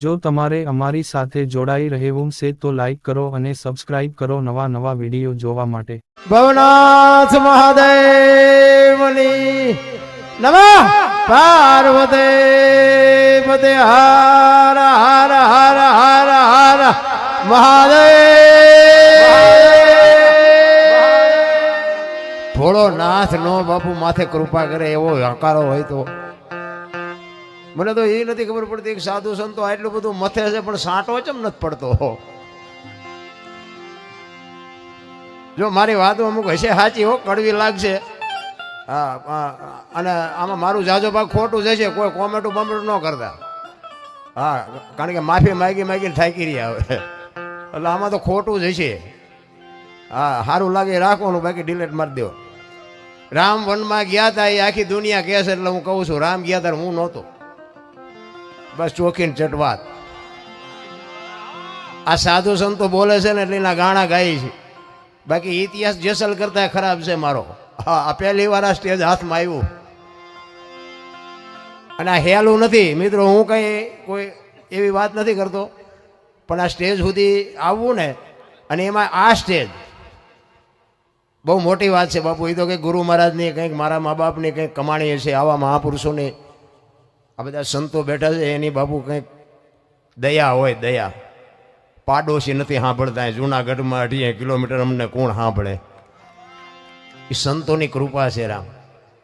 જો તમારે અમારી સાથે જોડાઈ રહેવું છે તો લાઈક કરો અને સબસ્ક્રાઇબ કરો નવા વિડીયો જોવા માટે। ભવનાથ મહાદેવની નમઃ પાર્વતી પતે હર હર હર હર હર મહાદેવ। ભોળો નાથ નો બાપુ માથે કૃપા કરે એવો હકારો હોય તો મને તો એ નથી ખબર પડતી કે સાધુ સંતો આટલું બધું મથે છે પણ સાંટો ચમ નથી પડતો। જો મારી વાતો અમુક હશે સાચી હો, કડવી લાગશે, હા, અને આમાં મારું જાજો ભાગ ખોટું જશે, કોઈ કોમેન્ટું બમેન્ટું ન કરતા, હા, કારણ કે માફી માગીને થાકી રહ્યા હવે, એટલે આમાં તો ખોટું જ હશે, હા, સારું લાગે રાખવાનું, બાકી ડિલેટ મારી દો। રામ વનમાં ગયા હતા એ આખી દુનિયા કહે છે, એટલે હું કહું છું રામ ગયા હતા હું નહોતો, બસ ચોખીને ચટવાત। આ સાધુ સંતો બોલે છે ને એટલે એના ગાણા ગાય છે, બાકી ઇતિહાસ જેસલ કરતા ખરાબ છે મારો। હા, આ પહેલી વાર આ સ્ટેજ હાથમાં આવ્યું, અને આ હેલું નથી મિત્રો, હું કઈ કોઈ એવી વાત નથી કરતો, પણ આ સ્ટેજ સુધી આવવું ને, અને એમાં આ સ્ટેજ બહુ મોટી વાત છે બાપુ। એ તો કંઈક ગુરુ મહારાજની, કંઈક મારા મા બાપની કંઈક કમાણી છે, આવા મહાપુરુષોની, આ બધા સંતો બેઠા છે એની બાપુ કંઈક દયા હોય, દયા। પાડોશી નથી સાંભળતા, જૂનાગઢમાં 18 કિલોમીટર અમને કોણ સાંભળે? એ સંતોની કૃપા છે રામ।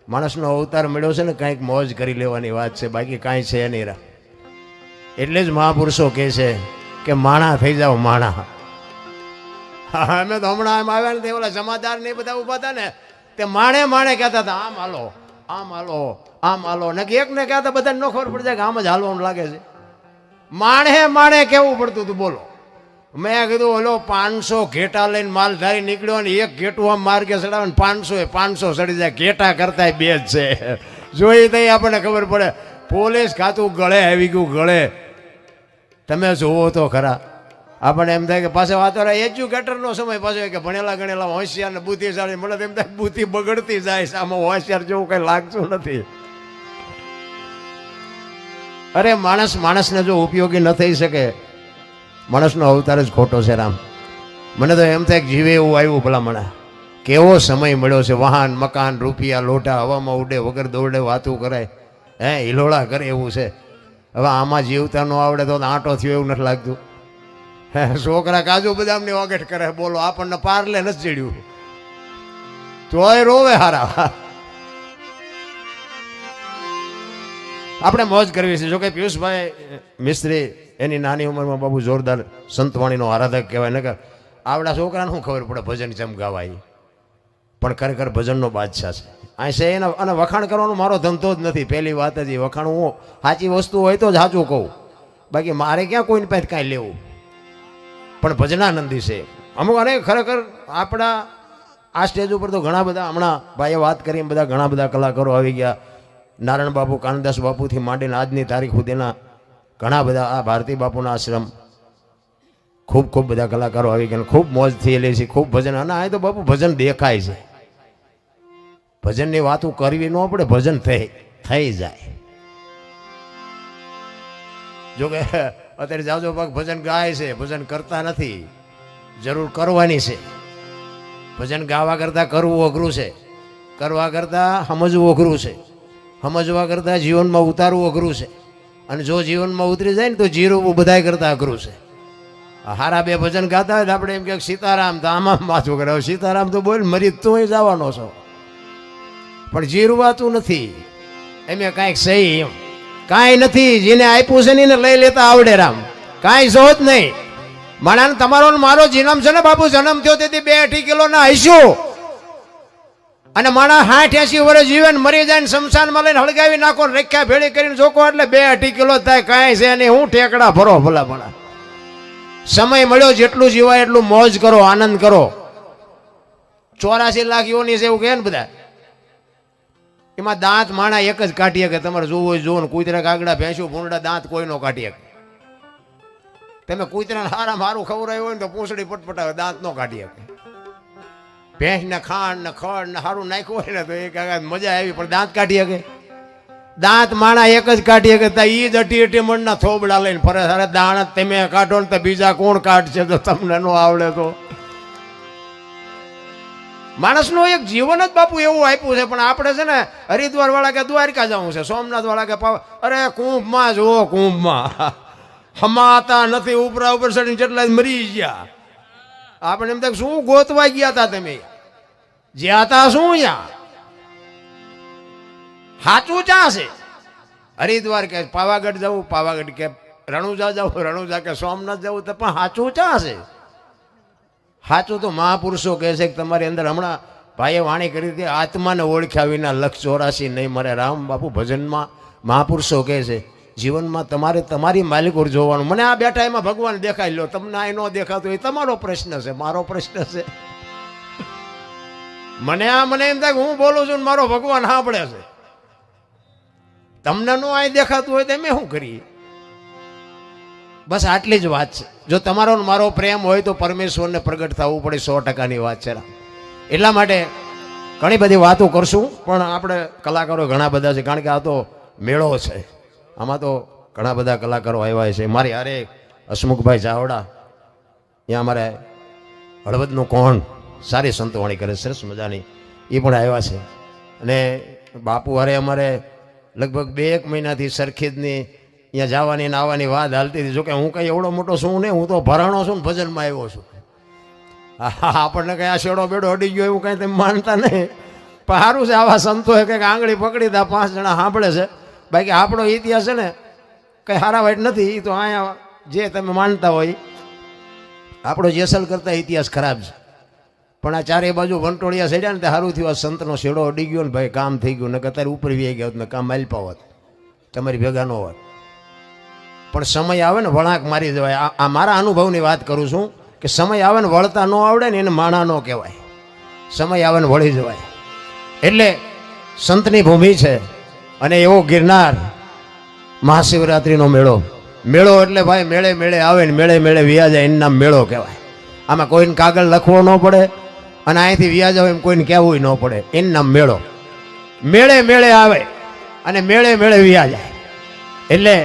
માણસનો અવતાર મળ્યો છે ને કંઈક મોજ કરી લેવાની વાત છે, બાકી કાંઈ છે નહીં રામ। એટલે જ મહાપુરુષો કહે છે કે માણા થઈ જાઓ, માણા। અમે તો હમણાં એમ આવ્યા ને ઓલા જમાદાર ને બધા ઉભા હતા ને, તે માણે કહેતા હતા આમ હાલો, આમ હાલો, આમ હાલો, ને એક ને કહેતા બધાને ન ખબર પડી જાય કે આમ જ હાલવાનું લાગે છે। માણે કેવું પડતું હતું બોલો। મેં કીધું ઓલો 500 ઘેટા લઈને માલધારી નીકળ્યો ને એક ઘેટું આમ માર્ગે ચડાવે ને 500 ચડી જાય, ઘેટા કરતા બે જ છે, જોઈ તો આપણને ખબર પડે। પોલીસ ખાતું ગળે આવી ગયું, ગળે તમે જોવો તો ખરા। આપણને એમ થાય કે પાછો વાતો એજ્યુકેટરનો સમય પાછો કે ભણેલા ગણેલા હોશિયાર ને બુદ્ધિશાળી, મને એમ થાય બુદ્ધિ બગડતી જાય છે, આમાં હોશિયાર જેવું કઈ લાગતું નથી। અરે માણસને જો ઉપયોગી ન થઈ શકે, માણસનો અવતાર જ ખોટો છે રામ। મને તો એમ થાય કે જીવે એવું આવ્યું ભલામણા, કેવો સમય મળ્યો છે, વાહન મકાન રૂપિયા લોટા હવામાં ઉડે, વગર દોડે વાતું કરાય, હે હિલોળા કરે એવું છે। હવે આમાં જીવતા ન આવડે તો આંટો થયો એવું નથી લાગતું। છોકરા કાજુ બદામની વાગેટ કરે, બોલો આપણને પારલે નથી ચડ્યું તોય રોવે હારા। આપણે મોજ કરવી છે। જો કે પિયુષભાઈ મિસ્ત્રી એની નાની ઉંમરમાં બાબુ જોરદાર સંતવાણીનો આરાધક કહેવાય, ને કે આવડા છોકરાને શું ખબર પડે ભજન જેમ ગાવાય, પણ ખરેખર ભજનનો બાદશાહ છે આ છે એના। અને વખાણ કરવાનો મારો ધંધો જ નથી, પહેલી વાત જ વખાણ, હું સાચી વસ્તુ હોય તો જ સાચું કહું, બાકી મારે ક્યાં કોઈની પાસે કાંઈ લેવું, પણ ભજનાનંદી છે અમુક। અને ખરેખર આપણા આ સ્ટેજ ઉપર તો ઘણા બધા, હમણાં ભાઈએ વાત કરી બધા ઘણા બધા કલાકારો આવી ગયા, નારાયણ બાપુ, કાનદાસ બાપુથી માંડીને આજની તારીખ સુધીના ઘણા બધા, આ ભારતી બાપુના આશ્રમ, ખૂબ બધા કલાકારો આવી ગયા, ખૂબ મોજ થયેલી છે, ખૂબ ભજન। અને આ તો બાપુ ભજન દેખાય છે, ભજનની વાતો કરવી ન પડે, ભજન થઈ જાય। જોકે અત્યારે જાજો ભાગ ભજન ગાય છે, ભજન કરતા નથી, જરૂર કરવાની છે। ભજન ગાવા કરતાં કરવું અઘરું છે, કરવા કરતાં સમજવું અઘરું છે, સમજવા કરતાં જીવનમાં ઉતારવું અઘરું છે, અને જો જીવનમાં ઉતરી જાય ને તો જીરવું બધાય કરતાં અઘરું છે। હારા બે ભજન ગાતા હોય તો આપણે એમ કે સીતારામ, તો આમાં માથું કરે, સીતારામ તો બોલ મરી તું જવાનો છો, પણ જીરવાતું નથી, એમ કાંઈક સહી એમ કાંઈ નથી, જેને આપ્યું છે ને એને લઈ લેતા આવડે રામ, કાંઈ જો જ નહીં। માણાને તમારો મારો જન્મ છે ને બાપુ, જન્મ થયો તેથી 2-2.5 કિલો ના હઈશું, અને માણા 60-80 વર્ષ જીવે ને મરી જાય ને શમશાનમાં લઈને હળગાવી નાખો, રેખ્યા ભેળી કરીને જોકો એટલે 2-2.5 કિલો થાય, કાંઈ છે નહીં, હું ઠેકડા ભરો ભલા ભલા। સમય મળ્યો જેટલું જીવાય એટલું મોજ કરો, આનંદ કરો। 84 લાખ યોની છે એવું કહે ને બધા, એમાં દાંત માણા એક જ કાઢી શકે, તમારે જોવું હોય જોવો ને, કૂતરા કાગડા ભેંસું ભૂંડા દાંત કોઈ નો કાઢી શકે। તમે કૂતરાને સારું ખવડાવ્યું હોય ને તો પૂંછડી પટપટાવે, દાંત નો કાઢી શકે। ભેંસ ને ખાંડ ને ખડ ને સારું નાખ્યું હોય ને તો એક મજા આવી, પણ દાંત કાઢી શકે? દાંત માણા એક જ કાઢીએ કે ઈ જ અટી અટી મણના થોબડા લઈને ફરે. અરે દાણા તમે કાઢો ને તો બીજા કોણ કાઢશે તો તમને ન આવડે તો? માણસનું એક જીવન જ બાપુ એવું આપ્યું છે. પણ આપણે છે ને હરિદ્વાર વાળા કે દ્વારકા જવું છે, સોમનાથ વાળા કે અરે કુંભમાં જુઓ, કુંભમાં હમાતા નથી, ઉપરા ઉપર ચડીને જેટલા મરી ગયા. આપણે એમ થાય શું ગોતવા ગયા હતા તમે, જ્યાં હતા શું અહીંયા? સાચું ક્યાં છે? હરિદ્વાર કે પાવાગઢ જવું, પાવાગઢ કે રણુજા જવું, રણુજા કે સોમનાથ જવું, તો પણ સાચું ક્યાં છે? સાચું તો મહાપુરુષો કહે છે કે તમારી અંદર હમણાં ભાઈએ વાણી કરી હતી, આત્માને ઓળખ્યા વિના લક્ષ 84 નહીં મરે. રામ બાપુ ભજનમાં મહાપુરુષો કહે છે જીવનમાં તમારે તમારી માલિકોર જોવાનું. મને આ બેઠા એમાં ભગવાન દેખાઈ લો, તમને આ ન દેખાતું એ તમારો પ્રશ્ન છે, મારો પ્રશ્ન છે. મને એમ થાય કે હું બોલું છું ને મારો ભગવાન સાંભળે છે. તમને નો આ દેખાતું હોય તો અમે શું કરીએ? બસ આટલી જ વાત છે. જો તમારો મારો પ્રેમ હોય તો પરમેશ્વરને પ્રગટ થવું પડે, 100%ની વાત છે. એટલા માટે ઘણી બધી વાતો કરશું, પણ આપણે કલાકારો ઘણા બધા છે, કારણ કે આ તો મેળો છે, આમાં તો ઘણા બધા કલાકારો આવ્યા છે. મારી હારે હસમુખભાઈ ચાવડા, ત્યાં અમારે હળવદનું કોણ સારી સંતવાણી કરે, સરસ મજાની, એ પણ આવ્યા છે. અને બાપુ હારે અમારે લગભગ 2-1 મહિનાથી સરખેજની અહીંયા જવાની ને આવવાની વાત હાલતી હતી. જોકે હું કંઈ એવડો મોટો છું નહીં, હું તો ભરાણો છું ને ભજનમાં આવ્યો છું. આપણને કંઈ આ શેડો બેડો અડી ગયો એવું કંઈ તમે માનતા નહીં. પણ સારું છે આવા સંતોએ કંઈક આંગળી પકડી દા 5 જણા સાંભળે છે. બાકી આપણો ઇતિહાસ છે ને કંઈ હારા વાઈટ નથી. એ તો અહીંયા જે તમે માનતા હોય, આપણો જેસલ કરતા ઇતિહાસ ખરાબ છે. પણ આ ચારે બાજુ વંટોળિયા સડ્યા ને તે સારું થયું, આ સંતનો શેડો અડી ગયો ને ભાઈ, કામ થઈ ગયું. ને અત્યારે ઉપર વી ગયા હોત ને કામ માલપા હોત, તમારી ભેગા ન હોત. પણ સમય આવે ને વળાંક મારી જવાય. આ મારા અનુભવની વાત કરું છું કે સમય આવે ને વળતા ન આવડે ને એને માણા ન કહેવાય, સમય આવે ને વળી જવાય. એટલે સંતની ભૂમિ છે. અને એવો ગિરનાર મહાશિવરાત્રિનો મેળો, મેળો એટલે ભાઈ મેળે મેળે આવે ને મેળે મેળે વ્યા જાય, એનું નામ મેળો કહેવાય. આમાં કોઈને કાગળ લખવો ન પડે અને અહીંથી વ્યા જાવ એમ કોઈને કહેવું ન પડે, એનું નામ મેળો. મેળે મેળે આવે અને મેળે મેળે વ્યા જાય, એટલે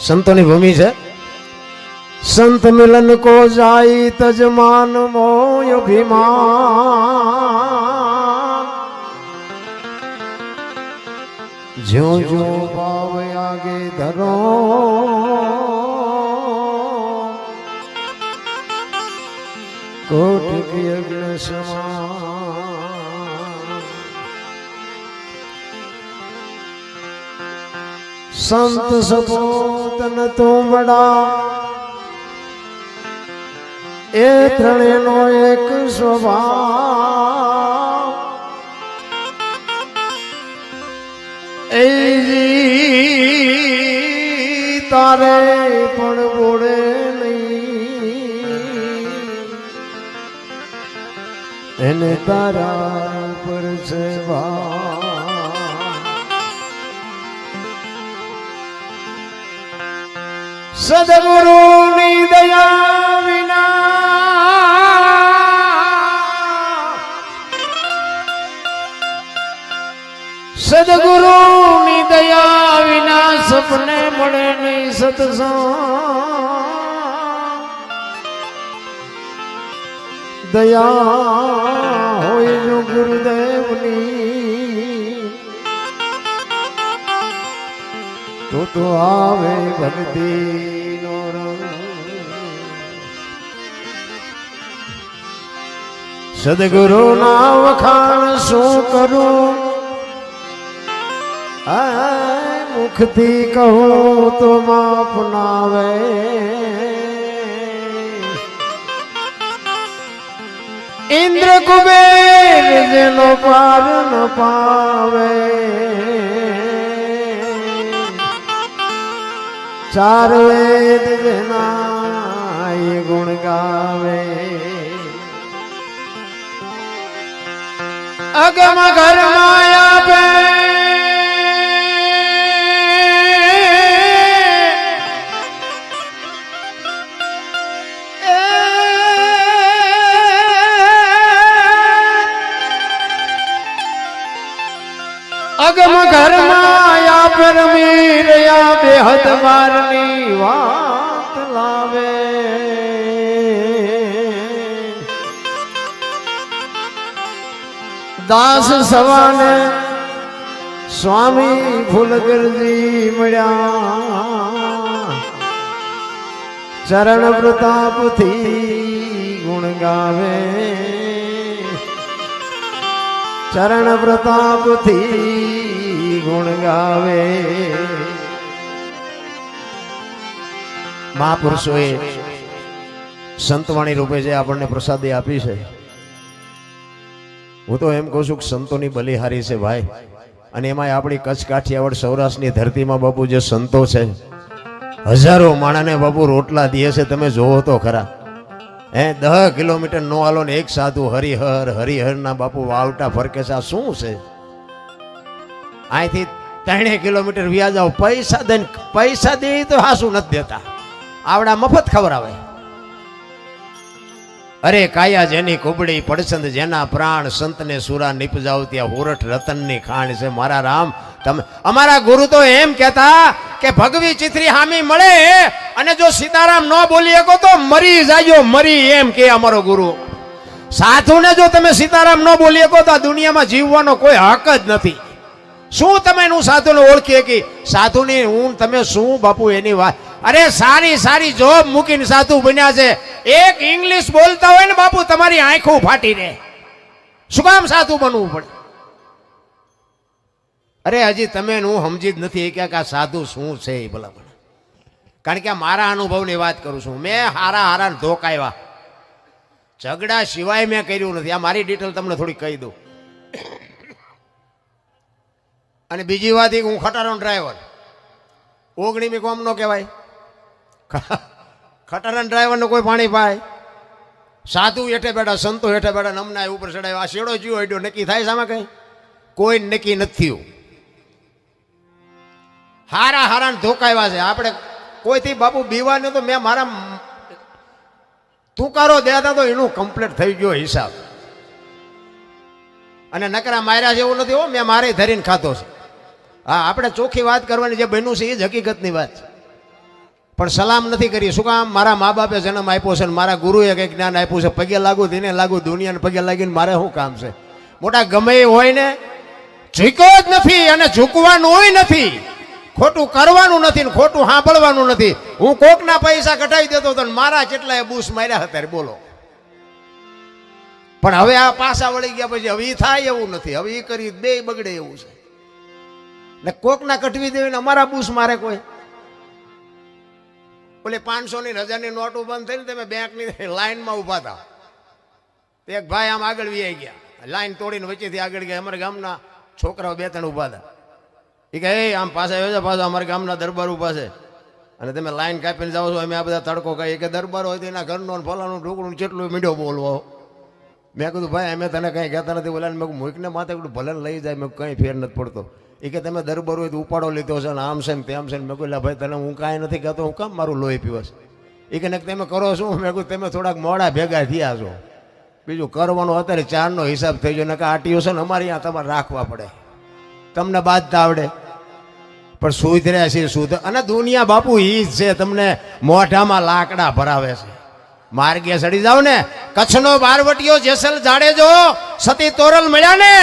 સંતોની ભૂમિ છે. સંત મિલન કો જાય તજમાન મોય અભિમાન, જો જો ભાવ આગે ધરો કોટ કી અગ્ન સમાન. संत सपोतन तो बड़ा ए त्रणेय नो एक स्वभाव, ए जी तारे पण बोड़े नहीं, एने तारा पर से भाव. सदगुरु ની દયા વિના, સદગુરુ ની દયા વિના સપને મળે નહીં સત્સંગ. દયા હોય જો ગુરુદેવની તો આવે ભક્તિ નો રંગ. સદગુરુ ના વખાણ શું કરું, મુખથી કહું તો માફ ના આવે. ઇન્દ્ર કુબેર જેનો પાર ન પાવે, ચાર વેદ જેના એ ગુણ ગાવે. અગમ ઘર માયા બે અગમ ઘર માયા પરમીરયા બેહદ વારની વાત લાવે દાસ સવાને સ્વામી ફૂલગરજી મળ્યા ચરણ પ્રતાપથી ગુણ ગાવે ચરણ પ્રતાપથી ગુણ ગાવે મહાપુરુષોએ સંતવાણી રૂપે જે આપણને પ્રસાદી આપી છે હું તો એમ કહું છું કે સંતોની બલિહારી છે ભાઈ અને એમાં આપણી કચ્છ કાઠિયાવાડ સૌરાષ્ટ્રની ધરતીમાં બાપુ જે સંતો છે હજારો માણાને બાપુ રોટલા દે છે તમે જોવો તો ખરા 10 કિલોમીટર નો હાલો ને એક સાધુ હરિહર હરિહરના બાપુ વાવટા ફરકે છે આ શું છે અહીંથી 3 કિલોમીટર વ્યા જાવ પૈસા દે તો હાસું નથી દેતા આવડા મફત ખવડાવે અરે કાયા જેની કુબડી પડસંદ જેના પ્રાણ સંતને સુરા નિપજાવ ત્યાં હુરઠ રતનની ખાણ છે મારા રામ તમે અમારા ગુરુ તો એમ કહેતા કે ભગવી ચિત્રી હામી મળે અને જો સીતારામ ન બોલી શકો તો મરી જાજો મરી એમ કે અમારો ગુરુ સાધુને જો તમે સીતારામ ન બોલી શકો તો આ દુનિયામાં જીવવાનો કોઈ હક જ નથી શું તમે એનું સાધુને ઓળખી કે સાધુની હું તમે શું બાપુ એની વાત અરે સારી જોબ મૂકીને સાધુ બન્યા છે એક ઇંગ્લિશ બોલતા હોય ને બાપુ તમારી આંખો ફાટી રહે શું કામ સાધુ બનવું પડે અરે હજી તમે હું સમજી જ નથી કે આ સાધુ શું છે એ ભલા કારણ કે મારા અનુભવની વાત કરું છું મેં હારા ધોકાવ્યા ઝઘડા સિવાય મેં કર્યું નથી આ મારી ડિટેલ તમને થોડી કહી દઉં અને બીજી વાત હું ખટારાનો ડ્રાઈવર ઓગણીમી કોમ નો કહેવાય ખટારાના ડ્રાઈવરને કોઈ પાણી પાય સાધુ હેઠે બેઠા સંતો હેઠે બેઠા નમના ઉપર ચડાવ્યા આ શેડો જીવો હેડ્યો નક્કી થાય સામે કઈ કોઈ નક્કી નથી થયું હારા ધોકાવ્યા છે આપણે કોઈથી બાપુ બીવાને તો મેં મારા તુકારો દેતા તો એનું કમ્પ્લીટ થઈ ગયો હિસાબ અને નકરા માર્યા છે એવું નથી હો મેં મારે ધરીને ખાતો છે હા આપણે ચોખ્ખી વાત કરવાની જે બન્યું છે એ જ હકીકતની વાત છે પણ સલામ નથી કરી શું કામ મારા મા બાપે જન્મ આપ્યો છે મારા ગુરુએ કંઈક જ્ઞાન આપ્યું છે પગે લાગુ તેને લાગુ દુનિયાને પગે લાગીને મારે શું કામ છે મોટા ગમે એ હોય ને ઝૂક્યો જ નથી અને ઝૂકવાનું હોય નથી ખોટું કરવાનું નથી ને ખોટું સાંભળવાનું નથી હું કોકના પૈસા કઢાવી દેતો હતો મારા કેટલાય બૂસ માર્યા હતા બોલો પણ હવે આ પાસા વળી ગયા પછી હવે એ થાય એવું નથી હવે એ કરી બે બગડે એવું છે ને કોકના કઢવી દેવીને અમારા બૂસ મારે કોઈ ઓલે 500 ની 1000 નોટો બંધ થઈને તમે બેંકની લાઈનમાં ઉભા હતા એક ભાઈ આમ આગળ વી ગયા લાઈન તોડીને વચ્ચેથી આગળ ગયા અમારા ગામના છોકરાઓ 2-3 ઉભા હતા એ કહે આમ પાછા આવ્યો છે પાછા અમારા ગામના દરબાર ઉભા છે અને તમે લાઈન કાપીને જાઓ છો અમે આ બધા તડકો કહીએ કે દરબાર હોય તો એના ઘરનો ફલાનું ઢોકળું કેટલું મીઠો બોલવો મેં કીધું ભાઈ અમે તને કંઈ કહેતા નથી બોલ્યા મેં મૂકને માથે ભલે લઈ જાય મેં કંઈ ફેર નથી પડતો એ કે તમે દરબાર હોય તો ઉપાડો લીધો છે ને આમ છે ને તેમ છે ને મેં કહ્યું ભાઈ તને હું કાંઈ નથી કહેતો હું કામ મારું લોહી પીવસ એ કે તમે કરો છો મેં કહ્યું તમે થોડાક મોડા ભેગા થયા છો બીજું કરવાનું અત્યારે 4નો હિસાબ થઈ ગયો ને કે આટીઓ છે ને અમારે અહીંયા તમારે રાખવા પડે તમને બાંધતા આવડે પણ સુધર્યા છે સુધ અને દુનિયા બાપુ ઈ જ છે તમને મોઢામાં લાકડા ભરાવે છે માર્ગે ચડી જાવ ને કચ્છનો બારવટીયો જેસલ જાડેજો સતી તોરલ મળ્યા ને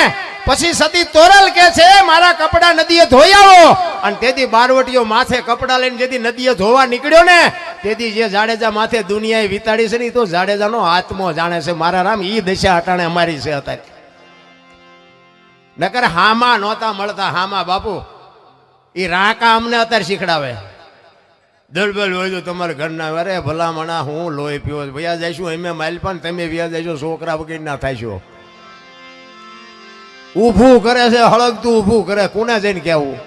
પછી સતી તોરલ કે છે મારા કપડા નદીએ ધોઈ આવો અને તેથી બારવટીયો માથે કપડા લઈને જેથી નદીએ ધોવા નીકળ્યો ને તેથી જે જાડેજા માથે દુનિયાએ વિતાડી છે ને તો જાડેજાનો આત્મો જાણે છે મારા રામ ઈ દશા અટાણે અમારી છે અત્યારે નકર હામા નહોતા મળતા હામા બાપુ એ રાકા અમને અત્યારે શીખડાવે દરબલ હોય તો તમારા ઘરના અરે ભલામણા હું લોહી પીવો વ્યા જઈશું અમે માઇલ પણ તમે વ્યા જઈશો છોકરા વગર ના થાયશો ઊભું કરે છે હળગતું ઊભું કરે કોને જઈને કેવું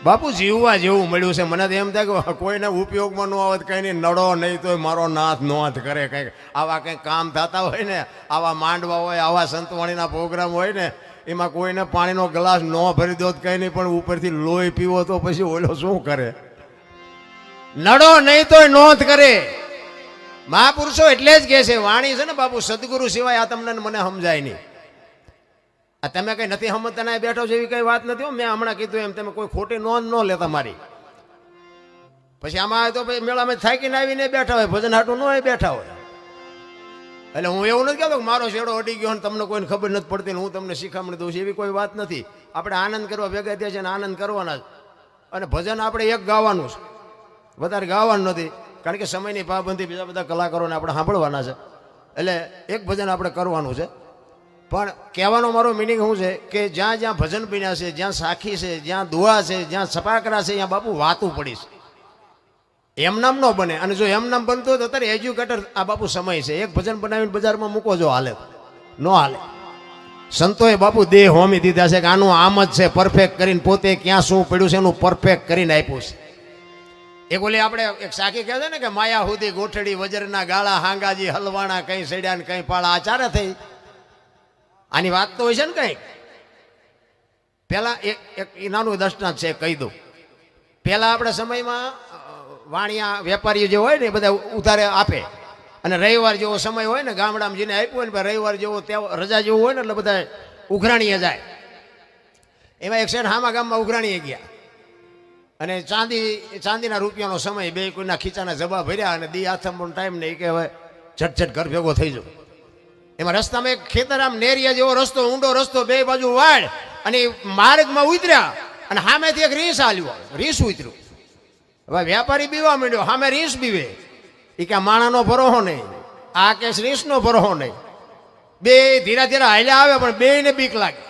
બાપુ જીવવા જેવું મળ્યું છે મને તો એમ થાય કે કોઈને ઉપયોગમાં ન આવે કઈ નહીં નડો નહીં તો મારો નાથ નોંધ કરે કંઈક આવા કંઈક કામ થતા હોય ને આવા માંડવા હોય આવા સંતવાણીના પ્રોગ્રામ હોય ને એમાં કોઈને પાણીનો ગ્લાસ ન ભરી દો કંઈ નહીં પણ ઉપરથી લોહી પીવો તો પછી ઓલો શું કરે નડો નહીં તો નોંધ કરે મહાપુરુષો એટલે જ કહે છે વાણી છે ને બાપુ સદગુરુ સિવાય આ તમને મને સમજાય નહીં આ તમે કઈ નથી સમજતા ના બેઠો છો એવી કઈ વાત નથી હો. મેં હમણાં કીધું એમ તમે કોઈ ખોટી નોંધ ન લેતા મારી. પછી આમાં તો મેળામાં થાકીને આવીને બેઠા હોય, ભજન હાટું ન હોય બેઠા હોય. એટલે હું એવું નથી કહેતો કે મારો શેડો અડી ગયો ને તમને કોઈને ખબર નથી પડતી ને હું તમને શીખામણી દઉં છું, એવી કોઈ વાત નથી. આપણે આનંદ કરવા ભેગા થયા છે અને આનંદ કરવાના જ. અને ભજન આપણે એક ગાવાનું છે, વધારે ગાવાનું નથી, કારણ કે સમયની પાબંદી, બીજા બધા કલાકારોને આપણે સાંભળવાના છે. એટલે એક ભજન આપણે કરવાનું છે. પણ કહેવાનો મારો મિનિંગ શું છે કે જ્યાં જ્યાં ભજન બન્યા છે, જ્યાં સાખી છે, જ્યાં દુઆ છે, જ્યાં સપાકરા છે, ત્યાં બાપુ વાતું પડીશ. એમનામ ન બને. અને જો એમનામ બનતો હોય તો અત્યારે એજ્યુકેટર આ બાપુ સમય છે. એક ભજન બનાવીને બજારમાં મૂકો જો હાલે ન હાલે. સંતોએ બાપુ દેહ હોમી દીધા છે કે આનું આમ જ છે, પરફેક્ટ કરીને પોતે ક્યાં શું પડ્યું છે એનું પરફેક્ટ કરીને આપ્યું છે. એક ઓલી આપણે એક સાખી કહે છે ને કે માયા હુદી ગોઠડી વજરના ગાળા હાંગાજી હલવાણા કઈ સડ્યા ને કઈ પાળા. આચારે થઈ આની વાત તો હોય છે ને કઈ. પેલા એક નાનું દર્શનાથ છે કહી દઉં. પેલા આપણા સમયમાં વાણિયા વેપારીઓ જે હોય ને એ બધા ઉધારે આપે, અને રવિવાર જેવો સમય હોય ને ગામડામાં જેને આપ્યું હોય ને રવિવાર જેવો રજા જેવું હોય ને એટલે બધા ઉઘરાણીએ જાય. એમાં એક શેઠ હામા ગામમાં ઉઘરાણીએ ગયા અને ચાંદીના રૂપિયાનો સમય, બે કોઈના ખીચાના જબા ભર્યા અને દી આથમનો ટાઈમ નહીં કે હવે ઝટઝટ ઘર ભેગો થઈ જાવ. એમાં રસ્તામાં એક ખેતર આમ નેરિયા જેવો રસ્તો, ઊંડો રસ્તો, બે બાજુ વાડ, અને માર્ગમાં ઉતર્યા અને સામેથી એક રીસ આલ્યો, રીસ ઉતર્યું. હવે વેપારી બીવા માંડ્યો, સામે રીસ બીવે. એ કે માણાનો ભરોહો નહીં, આ કે રીસનો ભરોહો નહીં. બે ધીરા ધીરા હાલ્યા આવે પણ બેયને બીક લાગે.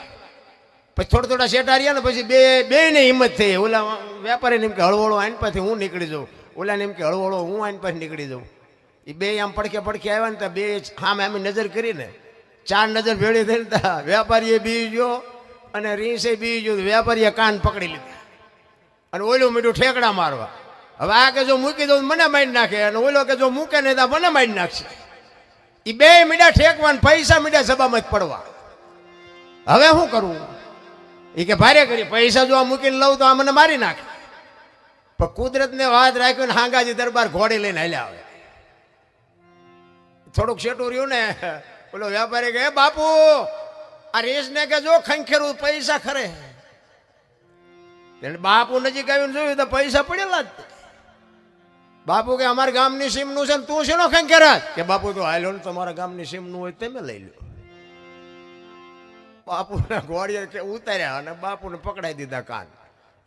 પછી થોડા શેઠા રહ્યા ને પછી બેયને હિંમત થઈ. ઓલા વેપારીને એમ કે હળવળો આઈન પાસેથી હું નીકળી જાઉં, ઓલાને એમ કે હળવળો હું આઈન પાસે નીકળી જાઉં. એ બે આમ પડખે આવ્યા ને ત્યાં બે સામે આમ નજર કરીને ચાર નજર ભેળી થઈને ત્યાં વેપારીએ બી ગયો અને રીસે બી ગયો. વેપારીએ કાન પકડી લીધા અને ઓલું મીઠું ઠેકડા મારવા. હવે આ કે જો મૂકી દઉં મને મારી નાખે, અને ઓલો કે જો મૂકે નહીં તો મને મારી નાખશે. એ બે મીડા ઠેકવા, પૈસા મીડા સભામાં જ પડવા. હવે શું કરવું? એ કે ભારે કરી પૈસા જો આ મૂકીને લઉં તો આ મને મારી નાખે. પણ કુદરતને વાત રાખ્યું ને હાંગાજી દરબાર ઘોડી લઈને હાલ્યા આવે. થોડુંક શેઠું રહ્યું ને, ઓલો વેપારી કે બાપુ આ રેસને કે જો ખંખેરું પૈસા ખરે. બાપુ નજીક આવીને જોયું તો પૈસા પડેલા જ. બાપુ કે અમારા ગામની સીમનું છે ને તું શેનો ખંખેરા? કે બાપુ તો હાલો ને તમારા ગામની સીમનું હોય તમે લઈ લો. બાપુના ઘોડીએ કે ઉતાર્યા અને બાપુને પકડાઈ દીધા કાન.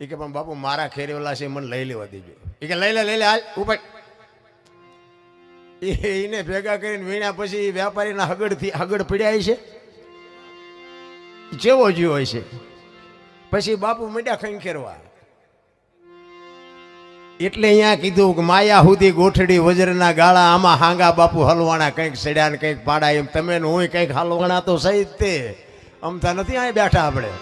એ કે પણ બાપુ મારા ખેરેલા છે મને લઈ લેવા દીજો. એ કે લઈ લે હાલ ઉપર. એને ભેગા કરીને વીણ્યા પછી વેપારીના હગડ પીડ્યા છે જેવો જીવ હોય છે. પછી બાપુ મીઠા ખંખેરવા. એટલે અહીંયા કીધું કે માયા હુદી ગોઠડી વજરના ગાળા આમાં હાંગા બાપુ હલવાણા કંઈક સડ્યા ને કંઈક પાડા. એમ તમે હું કંઈક હલવાણા તો સહી જ તે અમથા નથી અહીં બેઠા આપણે.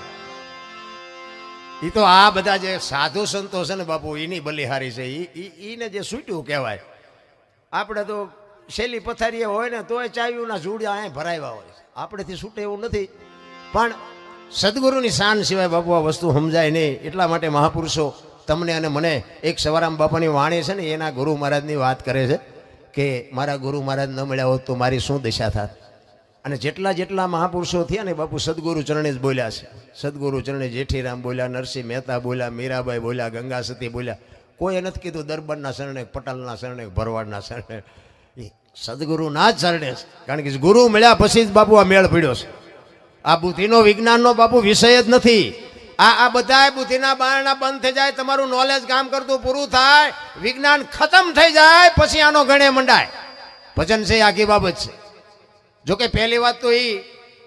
એ તો આ બધા જે સાધુ સંતો છે ને બાપુ એની બલિહારી છે. એને જે છૂટ્યું કહેવાય. આપણે તો શેલી પથારીએ હોય ને તોય ચાવીઓના જોડિયા અહીં ભરાવ્યા હોય. આપણેથી છૂટે એવું નથી. પણ સદગુરુની શાન સિવાય બાપુ આ વસ્તુ સમજાય નહીં. એટલા માટે મહાપુરુષો તમને અને મને એક સવારામ બાપાની વાણી છે ને એના ગુરુ મહારાજની વાત કરે છે કે મારા ગુરુ મહારાજ ન મળ્યા હોત તો મારી શું દશા થાત. અને જેટલા મહાપુરુષો થયા ને બાપુ સદગુરુ ચરણે જ બોલ્યા છે. સદગુરુ ચરણે જેઠીરામ બોલ્યા, નરસિંહ મહેતા બોલ્યા, મીરાબાઈ બોલ્યા, ગંગા સતી બોલ્યા. કોઈ નથી કીધું દરબારના શરણે, પટાલના શરણે, ભરવાડના શરણે. એ સદગુરુના જ શરણે છે. કારણ કે ગુરુ મળ્યા પછી જ બાપુ આ મેળ પડ્યો છે. આ બુદ્ધિનો વિજ્ઞાનનો બાપુ વિષય જ નથી. આ બધા બુદ્ધિના બારણા બંધ થઈ જાય, તમારું નોલેજ કામ કરતું પૂરું થાય, વિજ્ઞાન ખતમ થઈ જાય પછી આનો ગણે મંડાય. ભજન છે આખી બાબત છે. જો કે પહેલી વાત તો એ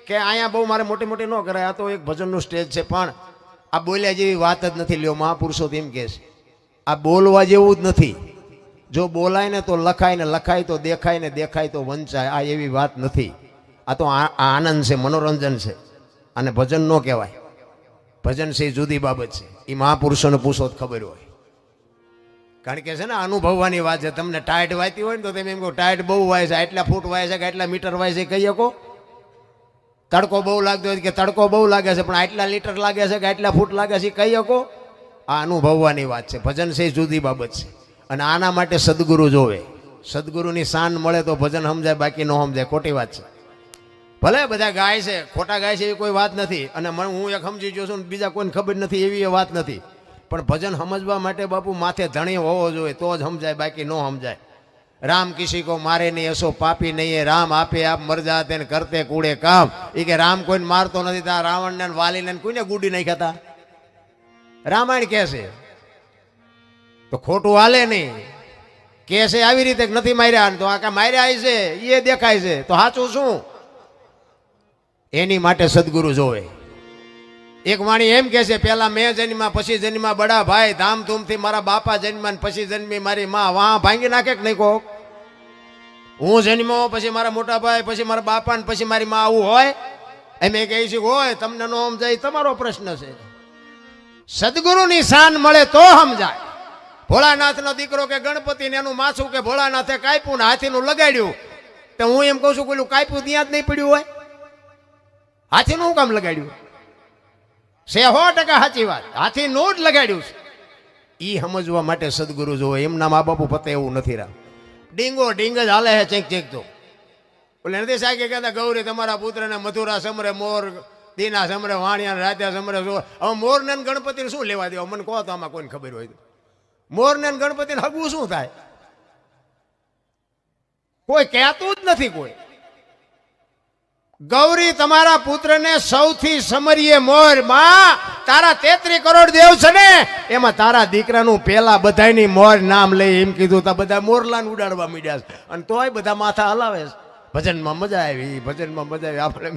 કે અહીંયા બહુ મારે મોટી ન કરાય. આ તો એક ભજનનું સ્ટેજ છે. પણ આ બોલ્યા જેવી વાત જ નથી. લ્યો મહાપુરુષો તેમ કહે છે આ બોલવા જેવું જ નથી. જો બોલાય ને તો લખાય, ને લખાય તો દેખાય, ને દેખાય તો વંચાય. આ એવી વાત નથી. આ તો આનંદ છે, મનોરંજન છે. અને ભજન ન કહેવાય. ભજન છે જુદી બાબત છે. એ મહાપુરુષોને પૂછો તો ખબર હોય. કારણ કે છે ને અનુભવવાની વાત છે. તમને ટાઈટ વાયતી હોય ને તો તમે એમ કહો ટાઈટ બહુ વાય છે, આટલા ફૂટ વાય છે કે આટલા મીટર વાય છે કહી શકો. તડકો બહુ લાગતો હોય કે તડકો બહુ લાગે છે, પણ આટલા લીટર લાગે છે કે આટલા ફૂટ લાગે છે કહી શકો. આ અનુભવવાની વાત છે. ભજન છે જુદી બાબત છે. અને આના માટે સદગુરુ જોવે. સદગુરુની શાન મળે તો ભજન સમજાય, બાકી ન સમજાય. ખોટી વાત છે. ભલે બધા ગાય છે, ખોટા ગાય છે એવી કોઈ વાત નથી, અને હું એક સમજી ગયો છું, બીજા કોઈને ખબર નથી એવી એ વાત નથી, પણ ભજન સમજવા માટે બાપુ માથે ધણી હોવો જોઈએ તો જ સમજાય, બાકી ન સમજાય. રામ કિસી કો મારે નહીં એસો પાપી નહીં, રામ આપે આપ મર જાતે ને કરતે કૂડે કામ. એ કે રામ કોઈને મારતો નથી, તા રાવણને વાલીને કોઈને ગુડી નહીં ખાતા, રામાયણ કહે છે. તો ખોટું હાલે નહીં, કે છે આવી રીતે નથી માર્યા, તો આ કા માર્યા છે એ દેખાય છે, તો સાચું શું? એની માટે સદગુરુ જોવે. એક વાણી એમ કે છે, પેલા મેં જન્મા પછી જન્મા બડા ભાઈ, ધામધૂમથી મારા બાપા જન્મા પછી જન્મી મારી માં, વાહ ભાંગી નાખે કે નહીં કોક? હું જન્મો પછી મારા મોટા ભાઈ પછી મારા બાપા પછી મારી માં, આવું હોય? એમ કહે છે હોય, તમને નો સમજાય તમારો પ્રશ્ન છે. સદગુરુની શાન મળે તો સમજાય. ભોળાનાથનો દીકરો કે ગણપતિ ને એનું માથું કે ભોળાનાથે કાપ્યું ને હાથીનું લગાડ્યું, તો હું એમ કહું છું પેલું કાપ્યું ત્યાં જ નહીં પડ્યું હોય, હાથીનું શું કામ લગાડ્યું છે? 100% સાચી વાત, હાથીનું જ લગાડ્યું છે. એ સમજવા માટે સદગુરુ જોવે. એમના મા બાપુ પતે એવું નથી રામ. ડીંગો ડીંગ જ હાલે છે ચેક ચેક. તો એટલે નથી સાહેબ કહેતા ગૌરી તમારા પુત્રને મથુરા સમરે મોર, દીના સમરે વાણિયા, રાધ્યા સમરે. હવે મોર ને ગણપતિને શું લેવા દેવા? મને કહો તો આમાં કોઈને ખબર હોય તો. મોર ને ગણપતિને હગવું શું થાય? કોઈ કહેતું જ નથી કોઈ. ગૌરી તમારા પુત્રને સૌથી સમરીએ મોર, માં તારા 33 કરોડ દેવ છે ને, એમાં તારા દીકરાનું પેલા બધાની મોર નામ લે એમ કીધું. તો બધા મોરલાને ઉડાડવા માંડ્યા છે, અને તોય બધા માથા હલાવે છે. ભજનમાં મજા આવી, ભજનમાં મજા આવી. આપણે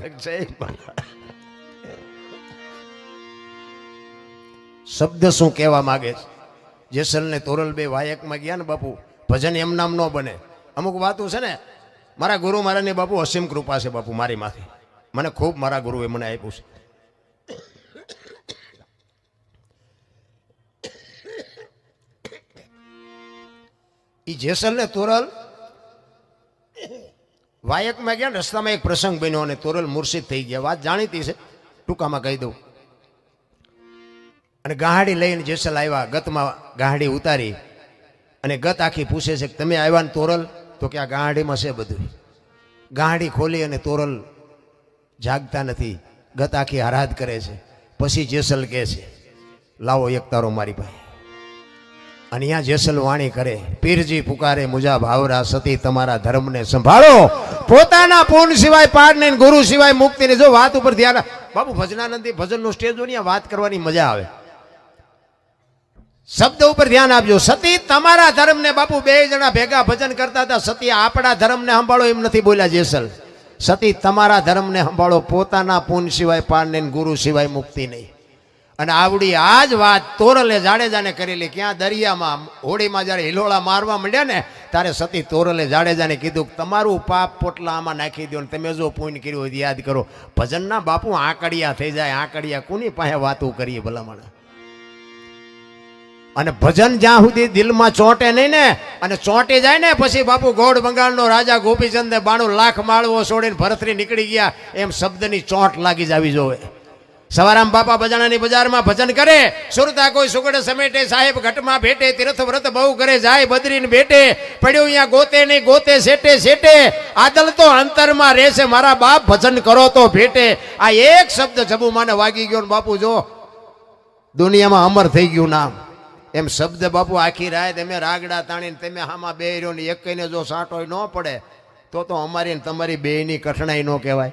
શબ્દ શું કહેવા માંગે છે? જેસલ ને તોરલ બે વાયકમાં ગયા ને બાપુ, ભજન એમ નામ ન બને. અમુક વાતો છે ને, મારા ગુરુ મારાની બાપુ અસીમ કૃપા છે બાપુ મારી માથે. મને ખૂબ મારા ગુરુએ મને આપ્યું છે. ઈ જેસલ ને તોરલ વાયકમાં ગયા, રસ્તામાં એક પ્રસંગ બન્યો અને તોરલ મુર્શિદ થઈ ગયા. વાત જાણીતી છે, ટૂંકામાં કહી દઉં. અને ગાહડી લઈને જેસલ આવ્યા, ગતમાં ગાહડી ઉતારી, અને ગત આખી પૂછે છે કે તમે આવ્યા ને તોરલ? તો કે આ ગાહડીમાં છે બધું. ગાહડી ખોલી અને તોરલ જાગતા નથી, ગત આખી આરાધ કરે છે. પછી જેસલ કહે છે લાવો એક તારો મારી પાસે. અને અહીંયા જેસલ વાણી કરે, પીરજી પુકારે મુજા ભાવરા, સતી તમારા ધર્મને સંભાળો, પોતાના પૂર્ણ સિવાય પાર નહીં, ગુરુ સિવાય મુક્તિ નહીં. જો વાત ઉપર ધ્યાન બાપુ, ભજનાનંદી ભજનનું સ્ટેજ જો ને, વાત કરવાની મજા આવે. શબ્દ ઉપર ધ્યાન આપજો. સતી તમારા ધર્મને, બાપુ બે જણા ભેગા ભજન કરતા હતા. સતી આપણા ધર્મને સંભાળો એમ નથી બોલ્યા જેસલ. સતી તમારા ધર્મને સંભાળો, પોતાના પૂન સિવાય પાર નહીં, ગુરુ સિવાય મુક્તિ નહીં. અને આવડી આ જ વાત તોરલે જાડેજાને કરેલી. ક્યાં? દરિયામાં હોડીમાં જયારે હિલોળા મારવા માંડ્યા ને, ત્યારે સતી તોરલે જાડેજાને કીધું તમારું પાપ પોટલા આમાં નાખી દો, તમે જો પુણ્ય કર્યું હોય યાદ કરો. ભજનના બાપુ આંકડિયા થઈ જાય. આંકડિયા કોની પાસે વાતું કરીએ ભલામણ? અને ભજન જ્યાં સુધી દિલમાં ચોંટે નહીં ને, અને ચોંટી જાય ને, પછી બાપુ ગોળ બંગાળનો રાજા ગોપીચંદ 92 લાખ માળવો છોડીને ભરતરી નીકળી ગયા, એમ શબ્દની ચોંટ લાગી જાવી જોવે. સવારામ બાપા બજાણાની બજારમાં ભજન કરે, સુરતા કોઈ સુગડ સમેટે, સાહેબ ઘટમાં ભેટે, તીર્થ વ્રત બહુ કરે, જાય બદરીને ભેટે, પડ્યું અહીંયા ગોતે નહીં ગોતે સેટે સેટે, આદલ તો અંતરમાં રહેશે મારા બાપ, ભજન કરો તો ભેટે. આ એક શબ્દ જબુમાને વાગી ગયો ને બાપુ જો દુનિયામાં અમર થઈ ગયું નામ. એમ શબ્દ બાપુ આખી રાત તમે રાગડા તાણીને તમે હામાં બે રહ્યો ને એક કઈને જો સાંટોય ન પડે તો અમારી ને તમારી બેયની કઠણાઈ ન કહેવાય.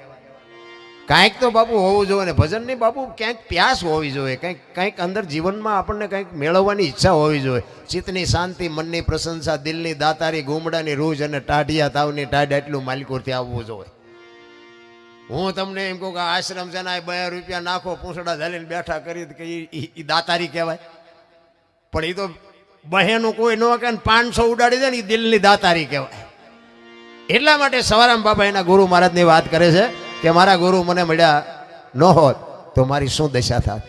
કાંઈક તો બાપુ હોવું જોઈએ ને ભજનની બાપુ, ક્યાંક પ્યાસ હોવી જોઈએ, કંઈક અંદર જીવનમાં આપણને કંઈક મેળવવાની ઈચ્છા હોવી જોઈએ. ચિત્તની શાંતિ, મનની પ્રશંસા, દિલની દાતારી, ગુમડાની રૂજ અને ટાઢિયા તાવની ટાઢ, એટલું માલિકોરથી આવવું જોઈએ. હું તમને એમ કહું કે આશ્રમ છે ને 2 રૂપિયા નાખો, પૂંછડા ઝાલીને બેઠા કરી કે એ દાતારી કહેવાય? પણ એ તો બહેનું કોઈ ન કે 500 ઉડાડી દે ને, એ દિલની દાતારી કહેવાય. એટલા માટે સવારામ બાપા એના ગુરુ મહારાજની વાત કરે છે કે મારા ગુરુ મને મળ્યા ન હોત તો મારી શું દશા થાત.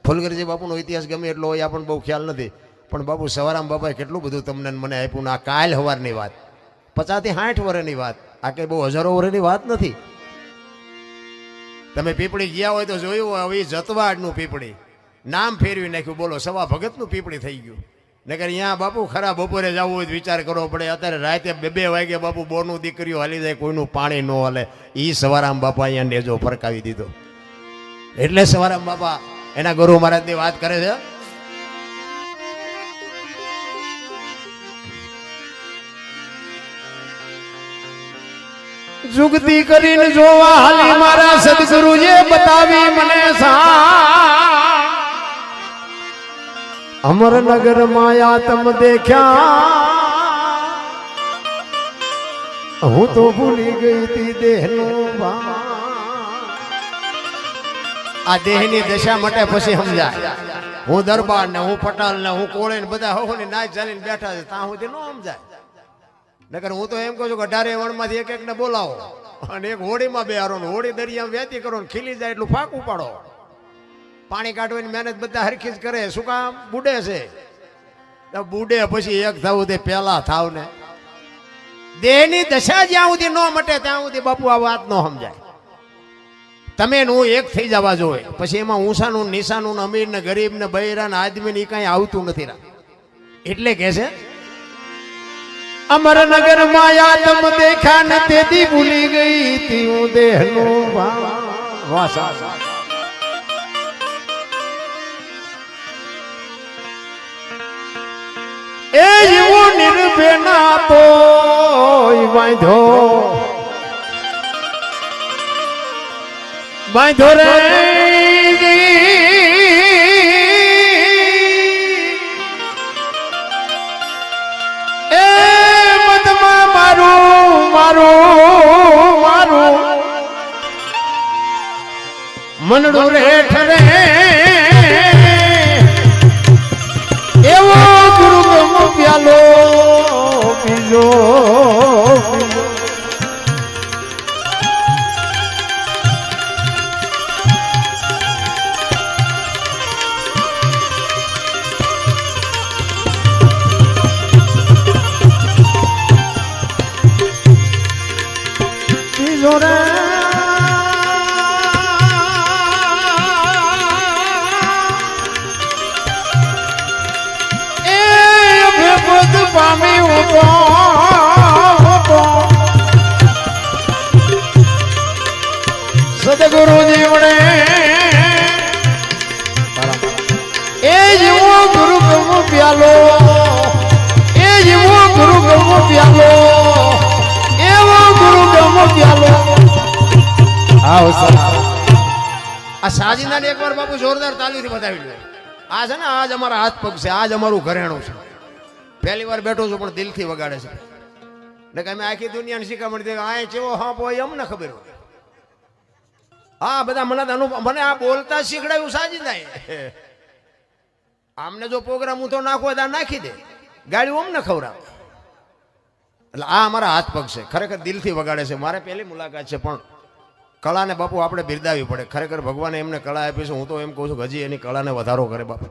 ફુલગરજી બાપુનો ઇતિહાસ ગમે એટલો હોય આપણને બહુ ખ્યાલ નથી, પણ બાપુ સવારામ બાપાએ કેટલું બધું તમને મને આપ્યું ને. આ કાલ સવારની વાત, 50 થી 60 વર્ષની વાત, આ કંઈ બહુ હજારો વર્ષની વાત નથી. તમે પીપળી ગયા હોય તો જોયું હોય, હવે જતવાડનું પીપળી નામ ફેરવી નાખ્યું, બોલો સવા ભગતનું પીપળી થઈ ગયું. નકર અહીંયા બાપુ ખરા બપોરે જવું હોય તો વિચાર કરવો પડે. અત્યારે રાતે 2 વાગે બાપુ બોનું દીકરીઓ હાલી જાય, કોઈનું પાણી ન હાલે. એ સવારામ બાપા અહીંયા નેજો ફરકાવી દીધો. એટલે સવારામ બાપા એના ગુરુ મહારાજની વાત કરે છે. જુગતી કરીને જોવા હાલી મારા સદગુરુએ બતાવી મને અમરનગર માયા તમ દેખ્યા હું તો ભૂલી ગઈ તી દેહનું આ દેહની દશા માટે પછી સમજાય. હું દરબાર ને હું પટાલ ને હું કોળે ને બધા હો ને નાચ ચાલીને બેઠા છે ત્યાં સુધી ન સમજાય. નકર હું તો એમ કહું છું કે 18 વણમાંથી એક ને બોલાવો અને એક હોડીમાં બેહારો ને હોડી દરિયામાં વહેતી કરો ને ખીલી જાય એટલું ફાંક ઉપાડો. પાણી કાઢવાની મહેનત બધા હરખી જ કરે. શું કામ? બુડે છે. બુડે પછી એક થવું તે પેલા થાવ ને. દેહની દશા જ્યાં સુધી ન મટે ત્યાં સુધી બાપુ આ વાત ન સમજાય. તમે હું એક થઈ જવા જોઈએ. પછી એમાં ઊંસાનું નિશાનું અમીર ને ગરીબ ને બૈરા ને આદમી ને કઈ આવતું નથી. એટલે કે છે અમરનગર માયા તમ દેખા ને તેથી ભૂલી ગઈ તી હું દેહનું વાસા. એ જીવો નિર્ભેના તો બાંધો રે એ મતમાં મારું મારું મારું મનડું રેઠ રે એવો ગુરુ પ્યાલો પીલો સદગુરુ જીવડે એ જીવો ગુરુ ગમો પ્યાલો એ જીવો ગુરુ ગમો પ્યાલો એવો ગુરુ ગમો પ્યાલો. આ સાજીના એકવાર બાપુ જોરદાર તાલીથી બતાવી લે. આ છે ને આજ અમારા હાથ પગ છે, આજ અમારું ઘરેણું છે. પહેલી વાર બેઠો છું પણ દિલથી વગાડે છે. ને કે અમે આખી દુનિયાને શીખામણ દે આ કેવો હાપ હોય અમને ખબર હોય. હા બધા મને આ બોલતા શીખડાયું સાજી જાય. આમને જો પ્રોગ્રામ હું તો નાખવો તો નાખી દે, ગાડી અમને ખવડાવ. એટલે આ અમારા હાથ પગ છે, ખરેખર દિલથી વગાડે છે. મારે પહેલી મુલાકાત છે પણ કળાને બાપુ આપણે બિરદાવી પડે. ખરેખર ભગવાને એમને કળા આપી છે. હું તો એમ કહું છું કે હજી એની કળાને વધારો કરે બાપુ.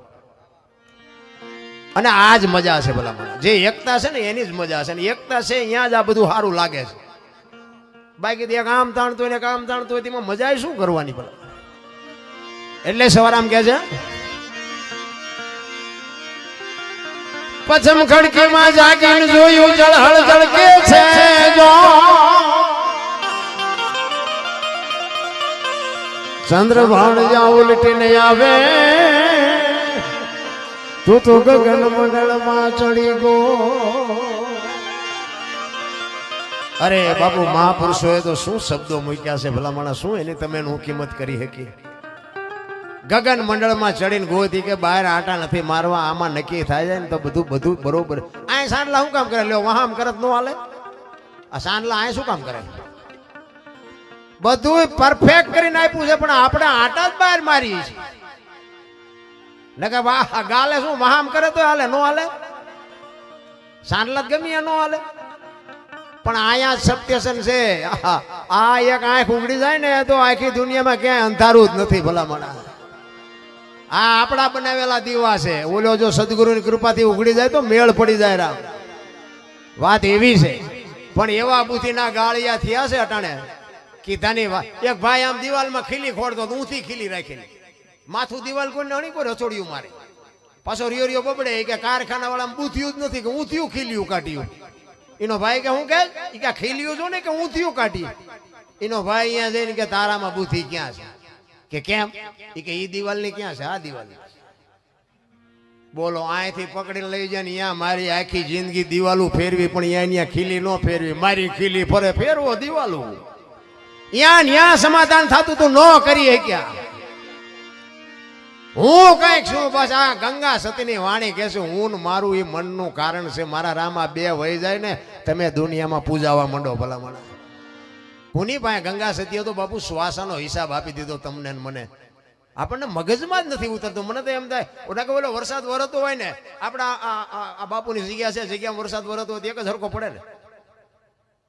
અને આ જ મજા છે ભલા મને. જે એકતા છે ને એની જ મજા છે. એકતા છે અહીંયા જ આ બધું સારું લાગે છે. બાકી એક આમ તાણતું હોય ને કામ તાણતું હોય તેમાં મજા શું કરવાની ભલા. એટલે સવારામ કે છે પછમ ખડકીમાં જાગીને જોયું જળહળ જળકે છે જો ચંદ્ર ભાણ જા ઉલટીને આવે તું તો ગગન મંડળમાં ચડી ગો. અરે બાપુ મહાપુરુષોએ તો શું શબ્દો મૂક્યા છે ભલામણા, શું એની તમે હું કિંમત કરી શકી. ગગન મંડળમાં ચડીને ગોતી કે બહાર આટા નથી મારવા, આમાં નક્કી થાય જાય ને તો બધું બરોબર. આ સાંડલા શું કામ કરે? લ્યો વહામ કરત નો હાલે. આ સાંડલા આ શું કામ કરે? બધું પરફેક્ટ કરીને આપ્યું છે પણ આપણે આટા જ બહાર મારી છે. નકે વાહ ગાલે શું વહામ કરે તો હાલે, નો હાલે. સાંડલા જ ગમી નો હાલે. પણ આયા સત્યસન છે. આ એક આંખ ઉગડી જાય ને તો આખી દુનિયામાં ક્યાંય અંધારું જ નથી ભલામણા. આ આપણા બનાવેલા દીવા છે. ઓલો જો સદગુરુની કૃપાથી ઉગડી જાય તો મેળ પડી જાય. રામ વાત એવી છે. પણ એવા બુદ્ધિના ગાળિયા થયા છે અટાણે કીધાની વાત. એક ભાઈ આમ દિવાલમાં ખીલી ખોડતો ઊંથી ખીલી રાખેલી, માથું દિવાલ કોઈ નણી કોઈ રચોડિયું મારે. પાછો રિયો બબડે કે કારખાના વાળા બુથિયું જ નથી કે ઊંધિયું ખીલ્યું કાઢ્યું. એનો ભાઈ કે હું કે ખીલ્યું છો ને કે ઊંધિયું કાઢી. એનો ભાઈ અહીંયા જઈને કે તારામાં બુથી ક્યાં છે કે કેમ કે ઈ દિવાલ ની ક્યાં છે? આ દિવાલ. બોલો અહીંથી પકડીને લઈ જાય ને અહીંયા મારી આખી જિંદગી દિવાલું ફેરવી પણ અહીંયા ખીલી ન ફેરવી, મારી ખીલી ફરે ફેરવો દિવાલું. ત્યાં સમાધાન થતું તું ન કરીએ ક્યાં. હું કઈક શું બસ આ ગંગા સતીની વાણી કહેશું હું મારું એ મનનું કારણ છે. મારા રામા બે વહી જાય ને તમે દુનિયામાં પૂજાવા માંડો ભલામણ. કોની પાસે ગંગા સતી હતો બાપુ? શ્વાસાનો હિસાબ આપી દીધો તમને ને મને. આપણને મગજમાં જ નથી ઉતરતું. મને તો એમ થાય ઓલા કે બોલો વરસાદ વરસતો હોય ને આપણા આ બાપુની જગ્યા છે, જગ્યામાં વરસાદ વરસતો હોય એક જ હરકો પડે ને.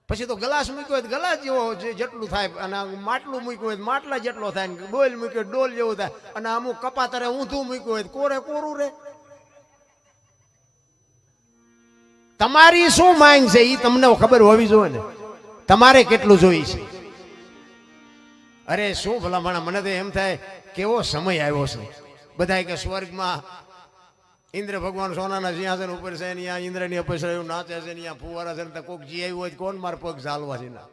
પછી તો ગ્લાસ મૂક્યો હોય ગ્લાસ જેવો જેટલું થાય, અને માટલું મૂક્યું હોય માટલા જેટલો થાય, ને ડોલ મૂક્યો ડોલ જેવું થાય, અને અમુક કપાતરે ઊંધું મૂક્યું હોય કોરે કોરું રે. તમારી શું માંગ છે એ તમને ખબર હોવી જોઈએ ને. તમારે કેટલું જોઈ છે? અરે શું ભલા મને તો એમ થાય કેવો સમય આવ્યો છે. બધા કે સ્વર્ગમાં ઇન્દ્ર ભગવાન સોનાના સિંહાસન ઉપર છે, ત્યાં ઇન્દ્રની અપસરાઓ નાચે છે, ત્યાં ફુવારા છે, કોક જી આવ્યું હોય કોણ માર પગ ચાલવા છે ના.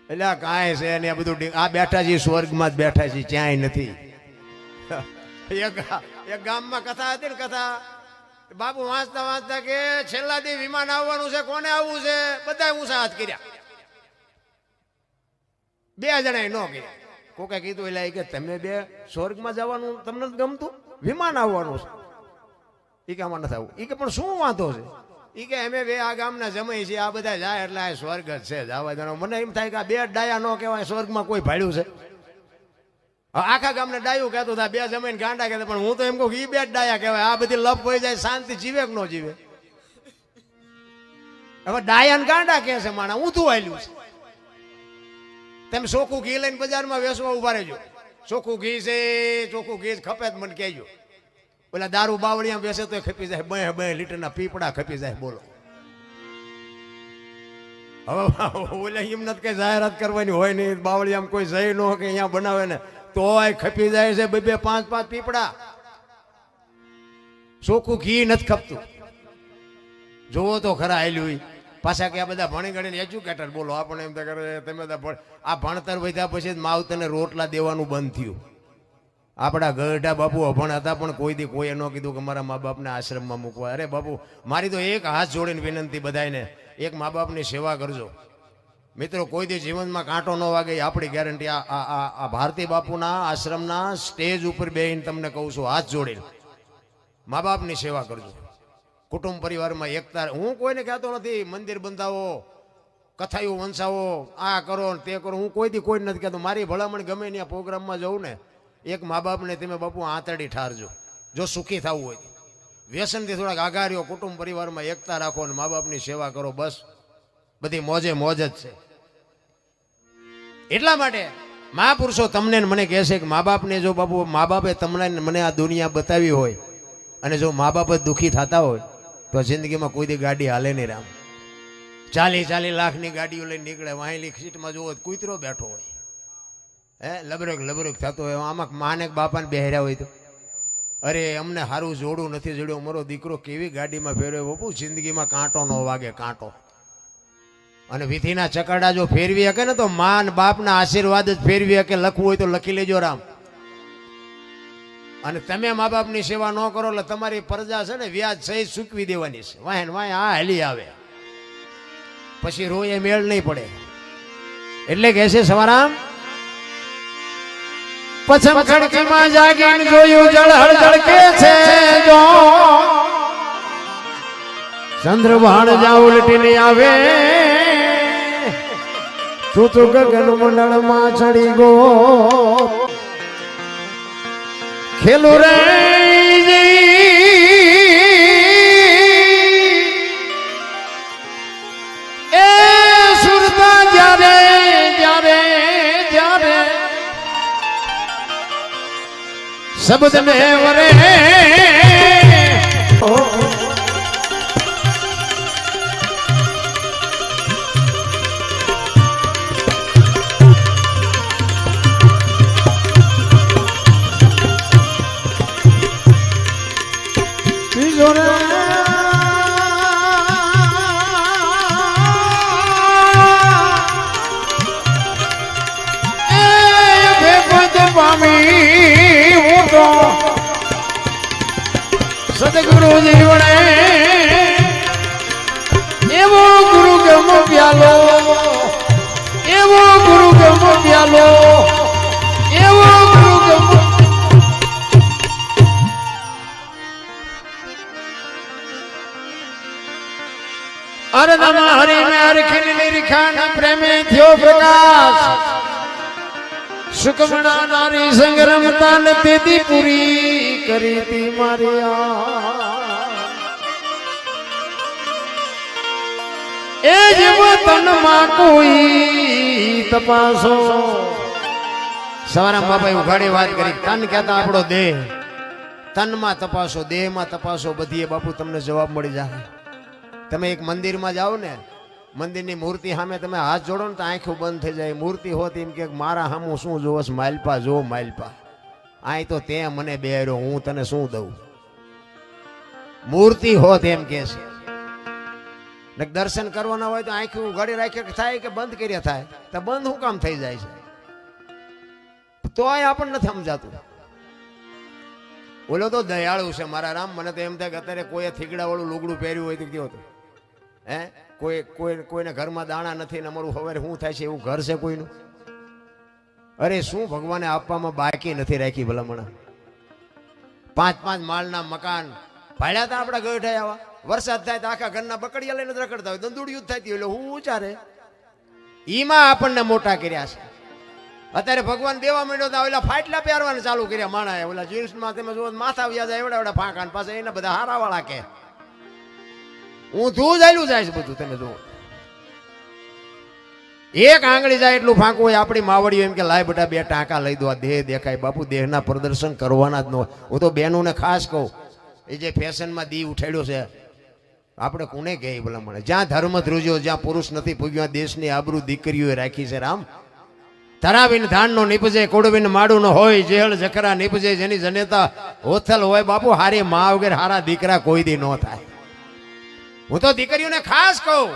એટલે આ કાંઈ છે ને આ બધું આ બેઠા છે સ્વર્ગમાં જ બેઠા છે, ક્યાંય નથી. એક ગામમાં કથા હતી ને, કથા બાપુ વાંચતા વાંચતા કે છેલ્લા દી વિમાન આવવાનું છે, કોને આવવું છે? બધા ઊંચા હાથ કર્યા. બે જણાએ ન કર્યા. કોકે કીધું એટલે કે તમે બે સ્વર્ગમાં જવાનું તમને ગમતું? વિમાન આવવાનું છે. એ કે આમાં નથી આવું. એ કે પણ શું વાંધો છે? એ કે અમે બે આ ગામના જમાઈ છીએ, આ બધા જાય એટલે આ સ્વર્ગ જ છે, જવા દેવાનો. મને એમ થાય કે આ બે ડાયા ન કહેવાય, સ્વર્ગમાં કોઈ ભાડ્યું છે? આખા ગામને ડાયું કહેતો હતા, બે જમીન ગાંડા કહેતા, પણ હું તો એમ કહું કે એ બે ડાયા કહેવાય. આ બધી લપ હોય જાય, શાંતિ જીવે કે ન જીવે? હવે ડાયા ગાંડા કહે છે માણા, ઊંધું આલ્યું છે. તમે ચોખ્ખું ઘી લઈને બજારમાં વેચવા ઉભા રહેજો. ચોખ્ખું ઘી છે, ચોખ્ખું ઘી ખપે જ મને કહેજો. પેલા દારૂ બાવળિયા બેસે તો ખપી જાય, 2 લીટરના પીપડા ખપી જાય. બોલો હવે ઓલે એમ નથી કે જાહેરાત કરવાની હોય નહીં, બાવળિયામાં કોઈ જઈ ન કે અહીંયા બનાવે ને તોય ખપી જાય છે 2-2, 5-5 પીપડા. ચોખ્ખું ઘી નથી ખપતું. જોવો તો ખરા આયલું. પાછા કે આ બધા ભણી ગણીને એજ્યુકેટર. બોલો આપણે એમ તો કરે તમે આ ભણતર વધ્યા પછી માવતરને રોટલા દેવાનું બંધ થયું. આપણા ગઢા બાપુ અભણ હતા પણ કોઈ દી કોઈએ ન કીધું કે મારા મા બાપને આશ્રમમાં મૂકવા. અરે બાપુ મારી તો એક હાથ જોડીને વિનંતી બધાને, એક મા બાપની સેવા કરજો મિત્રો. કોઈ દી જીવનમાં કાંટો ન વાગે આપણી ગેરંટી. આ ભારતી બાપુના આશ્રમના સ્ટેજ ઉપર બેહીને તમને કહું છું, હાથ જોડીને મા બાપની સેવા કરજો. કુટુંબ પરિવારમાં એકતા. હું કોઈને કહેતો નથી મંદિર બંધાવો, કથાયું વંચાવો, આ કરો તે કરો. હું કોઈ દી કોઈ નથી કહેતો. મારી ભલામણ ગમે ત્યાં પ્રોગ્રામમાં જવું ને, એક મા બાપને તમે બાપુ આંતરડી ઠારજો જો સુખી થવું હોય. વ્યસનથી થોડાક આઘાર્યો, કુટુંબ પરિવારમાં એકતા રાખો અને મા બાપની સેવા કરો. બસ બધી મોજે મોજ જ છે. એટલા માટે મહાપુરુષો તમને મને કહે છે કે મા બાપને જો બાપુ મા બાપે તમને મને આ દુનિયા બતાવી હોય અને જો મા બાપ જ દુઃખી થતા હોય તો જિંદગીમાં કોઈ દી ગાડી હાલે નહીં. રામ 40 લાખની ગાડીઓ લઈને નીકળે, વાહેલી સીટમાં જોવો કૂતરો બેઠો હોય, લબરક થતો હોય. આમાં માને બાપાને બેહર્યા હોય તો અરે અમને સારું જોડું નથી જોડ્યું, મારો દીકરો કેવી ગાડીમાં ફેરવ્યો. બાપુ જિંદગીમાં કાંટો ન વાગે, કાંટો. અને વિધિના ચકરડા જો ફેરવી શકે ને તો માન બાપના આશીર્વાદ જ ફેરવી શકે. લખવું હોય તો લખી લેજો રામ. અને તમે મા બાપની સેવા ન કરો એટલે તમારી પ્રજા છે ને વ્યાજ સહિત ચૂકવી દેવાની છે. વાહે આ હાલી આવે પછી રોય મેળ નહીં પડે. એટલે કહે છે સવારામ, પછમ ખડકીમાં જાગીને જોયું જળહળ જળકે છે જો ચંદ્રભાણ જા ઉલટીને આવે તું તો ગગન મંડળમાં ચડી ગો ખેલું રે એ સુરતા જ્યારે જ્યારે જ્યારે શબ્દ ને વરે સદગુરુ જીવણે એવો ગુરુ ગમ પ્યાલો, એવો ગુરુ ગમ પ્યાલો, એવો ગુરુ ગમ. અરે નમઃ હરિ મે હરખિન નિરખાન પ્રેમે થયો પ્રકાશ. સુકમણા નારી સંગ્રમતા ને તેદી પૂરી કરી તી મારી એ જીવ તનમાં કોઈ તપાસો. સવારામ બાપાએ ઉઘાડી વાત કરી. તન કહેતા આપણો દેહ, તનમાં તપાસો, દેહમાં તપાસો, બધીએ બાપુ તમને જવાબ મળી જાય. તમે એક મંદિરમાં જાઓ ને, મંદિરની મૂર્તિ સામે તમે હાથ જોડો ને તો આંખો બંધ થઈ જાય. મૂર્તિ હોત એમ કે મારા સામું શું જોવસ, માલપા જો માલપા, આય તો તે મને બેર્યો, હું તને શું દઉં. મૂર્તિ હોત એમ કે છે. દર્શન કરવાના હોય તો આંખો ઉઘાડી રાખે થાય કે બંધ કર્યા થાય, તો બંધ શું કામ થઈ જાય છે? તો આ આપણને નથી સમજાતું. ઓલો તો દયાળુ છે મારા રામ. મને તો એમ થાય કે અત્યારે કોઈ થીગડા વાળું લુગડું પહેર્યું હોય તો કેવું હતું હે? કોઈને ઘરમાં દાણા નથી ને અમારું હવે શું થાય છે એવું ઘર છે કોઈનું? અરે શું ભગવાને આપવામાં બાકી નથી રાખી ભલામણા. 5-5 માળના મકાન ભાડ્યા હતા આપણા ગઢા. આવા વરસાદ થાય તો આખા ઘરના બકડિયા લઈને રખડતા હોય, દંદુડિયું થતી હોય, એટલે હું ઉચારે ઈમાં આપણને મોટા કર્યા છે. અત્યારે ભગવાન દેવા માંડ્યો તો ઓલા ફાટલા પહેરવાને ચાલુ કર્યા માણા. ઓલા જીન્સમાં તમે જો માથા વ્યા જાય એવડા એવડા ફાંકા, પાસે એને બધા હારા વાળા કે હું તું જાયલું જાય છે બધું. તમે જુઓ એક આંગળી જાય એટલું ફાંકું હોય. આપણી માવડીઓ એમ કે લાય બેટા 2 ટાંકા લઈ દો, આ દેહ દેખાય. બાપુ દેહના પ્રદર્શન કરવાના જ ન હોય. હું તો બહેનોને ખાસ કહું, એ જે ફેશનમાં દી ઉઠાડ્યો છે આપણે કોને કહે ભલા. જ્યાં ધર્મ ધ્રુજ્યો, જ્યાં પુરુષ નથી પૂગ્યો, દેશની આબરૂ દીકરીઓએ રાખી છે રામ. ધરાવીને ધાનનો નીપજે, કોડવીને માડું ન હોય, જેહળ જખરા નીપજે, જેની જનેતા હોથલ હોય. બાપુ હારી મા વગર હારા દીકરા કોઈ દી ન થાય. હું તો દીકરીઓને ખાસ કહું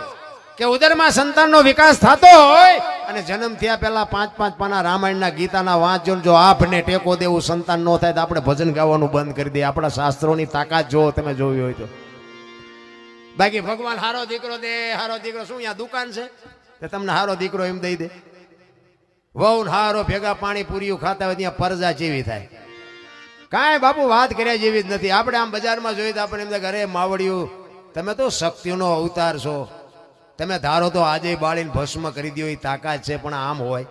કે ઉદરમાં સંતાનનો વિકાસ થતો હોય અને જન્મ થયા પહેલા 5-5 પાના રામાયણના ગીતાના વાંચજો. જો આપને ટેકો દેવું સંતાન ન થાય તો આપણે ભજન ગાવાનું બંધ કરી દઈએ. આપણા શાસ્ત્રોની તાકાત જો તમે જોવી હોય તો. બાકી ભગવાન હારો દીકરો દે, હારો દીકરો શું અહીંયા દુકાન છે કે તમને હારો દીકરો એમ દઈ દે? વહુ હારો ભેગા પાણી પૂરીયું ખાતા હોય ત્યાં પરજા જેવી થાય. કાંઈ બાપુ વાત કર્યા જેવી જ નથી. આપણે આમ બજારમાં જોઈએ તો આપણે એમ થાય ઘરે માવડિયું તમે તો શક્તિનો અવતાર છો, તમે ધારો તો આજે બાળીને ભસ્મ કરી દો, એ તાકાત છે. પણ આમ હોય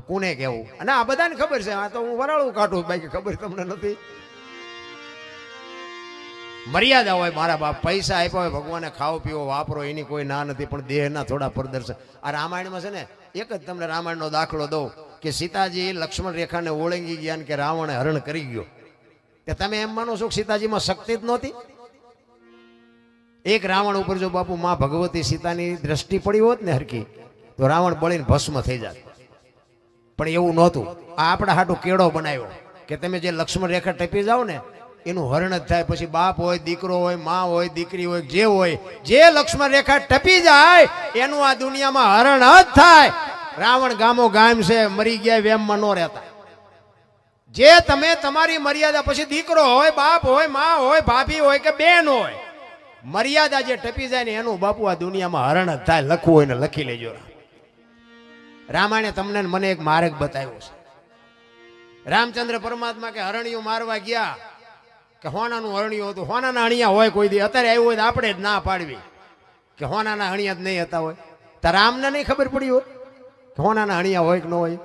કોને કેવું? અને આ બધાને ખબર છે. આ તો હું વરાળું કાઢું, બાકી ખબર તમને નથી. મર્યાદા હોય મારા બાપ. પૈસા આપ્યા હોય ભગવાને, ખાઓ પીવો વાપરો, એની કોઈ ના નથી. પણ દેહના થોડા પ્રદર્શન. આ રામાયણમાં છે ને, એક જ તમને રામાયણનો દાખલો દઉં કે સીતાજી લક્ષ્મણ રેખાને ઓળંગી ગયા કે રાવણે હરણ કરી ગયો. કે તમે એમ માનો છો કે સીતાજીમાં શક્તિ જ નહોતી? એક રાવણ ઉપર જો બાપુ માં ભગવતી સીતાની દ્રષ્ટિ પડી હોત ને હરકી, તો રાવણ બળીને ભસ્મ થઈ જાય. પણ એવું નહોતું. આ આપણા હાટું કેળો બનાવ્યો કે તમે જે લક્ષ્મણ રેખા ટપી જાઓ ને એનું હરણ જ થાય. પછી બાપ હોય, દીકરો હોય, માં હોય, દીકરી હોય, જે હોય, જે લક્ષ્મણ રેખા ટપી જાય એનું આ દુનિયામાં હરણ જ થાય. રાવણ ગામો ગામ છે, મરી ગયા વેમમાં ન રહેતા. જે તમે તમારી મર્યાદા, પછી દીકરો હોય, બાપ હોય, માં હોય, ભાભી હોય કે બેન હોય, મર્યાદા જે ટપી જાય ને એનું બાપુ આ દુનિયામાં હરણ જ થાય. લખવું હોય ને લખી લેજો. રામાયણે તમને મને એક માર્ગ બતાવ્યો છે. રામચંદ્ર પરમાત્મા કે હરણિયું મારવા ગયા કે હોનાનું હરણિયું હતું. હોનાના હણિયા હોય કોઈ દી? અત્યારે આવ્યું હોય તો આપણે જ ના પાડવી કે હોનાના હણિયા જ નહીં હતા હોય. તો રામને નહીં ખબર પડી હોય કે હોનાના હણિયા હોય કે ન હોય.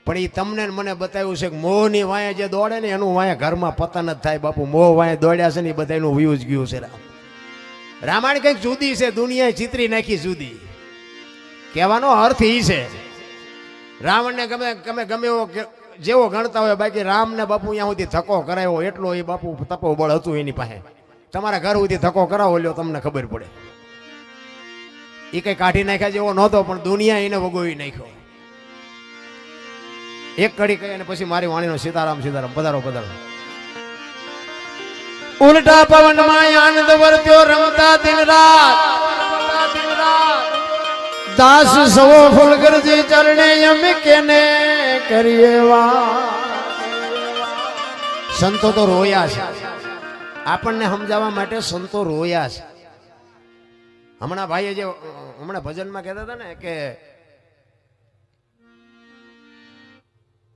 પણ એ તમને મને બતાવ્યું છે કે મોહની વાંયે જે દોડે ને એનું વાંયે ઘરમાં પતન જ થાય. બાપુ મોહ વાંયે દોડ્યા છે ને એ બધા એનું વ્યૂઝ ગયું છે. રામાયણ કંઈક જુદી છે, દુનિયાએ ચિત્રી નાખી જુદી. કહેવાનો અર્થ એ છે રાવણને ગમે એવો જેવો ગણતા હોય, બાકી રામને બાપુ અહીંયા સુધી ધક્કો કરાયો એટલો એ બાપુ તપોબળ હતું એની પાસે. તમારા ઘર સુધી ધક્કો કરાવો લ્યો તમને ખબર પડે. એ કઈ કાઢી નાખ્યા જેવો નહોતો, પણ દુનિયા એને વગોવી નાખ્યો. એક કડી કહી અને પછી મારી વાણીનો સીતારામ સીતારામ. પધારો પધારો. ઉલટા પવનમાં આનંદ વર્ત્યો રમતા દિન રાત, દાસ સવો ફૂલગરજી ચરણે અમે કેને કરીએ વા. સંતો તો રોયા છે, આપણને સમજાવવા માટે સંતો રોયા છે. હમણાં ભાઈએ જે હમણાં ભજનમાં કહેતા હતા ને કે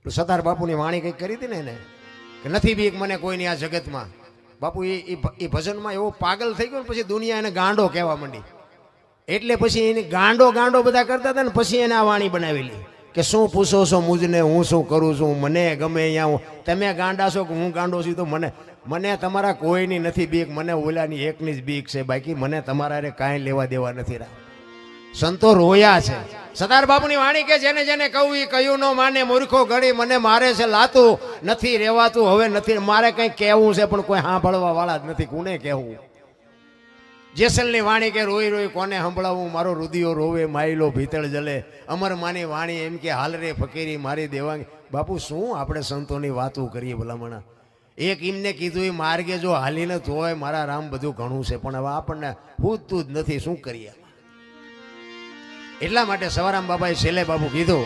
સતાર બાપુની વાણી કંઈક કરી હતી ને એને કે નથી બીક મને કોઈની આ જગતમાં. બાપુ એ ભજનમાં એવો પાગલ થઈ ગયો ને પછી દુનિયા એને ગાંડો કહેવા માંડી. એટલે પછી એની ગાંડો બધા કરતા હતા ને પછી એને આ વાણી બનાવેલી કે શું પૂછો છો મુજને, હું શું કરું છું, મને ગમે અહીંયા તમે ગાંડા છો કે હું ગાંડો છું, તો મને તમારા કોઈની નથી બીક, મને ઓલાની એકની જ બીક છે, બાકી મને તમારા કાંઈ લેવા દેવા નથી. સંતો રોયા છે. સરદાર બાપુની વાણી કે જેને જેને કહું એ કહ્યું ન માને, મૂર્ખો ઘડી મને મારે છે લાતું, નથી રહેવાતું હવે નથી મારે કંઈ કહેવું છે પણ કોઈ સાંભળવા વાળા જ નથી, કોને કહેવું. જેસલની વાણી કે રોઈ રોઈ કોને સંભળાવું, મારો રુદિયો રોવે માયલો ભીતળ જલે, અમર માની વાણી એમ કે હાલ રે ફકીરી મારી દેવાંગ. બાપુ શું આપણે સંતોની વાતો કરીએ ભલામણા. એક એમને કીધું એ માર્ગે જો હાલીને તોય મારા રામ બધું ઘણું છે, પણ હવે આપણને પૂછતું જ નથી, શું કરીએ. એટલા માટે સવારામ બાબાએ છેલ્લે બાપુ કીધું,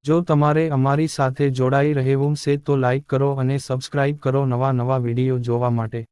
જો તમારે અમારી સાથે જોડાઈ રહેવું છે તો લાઈક કરો અને સબસ્ક્રાઇબ કરો નવા વિડીયો જોવા માટે.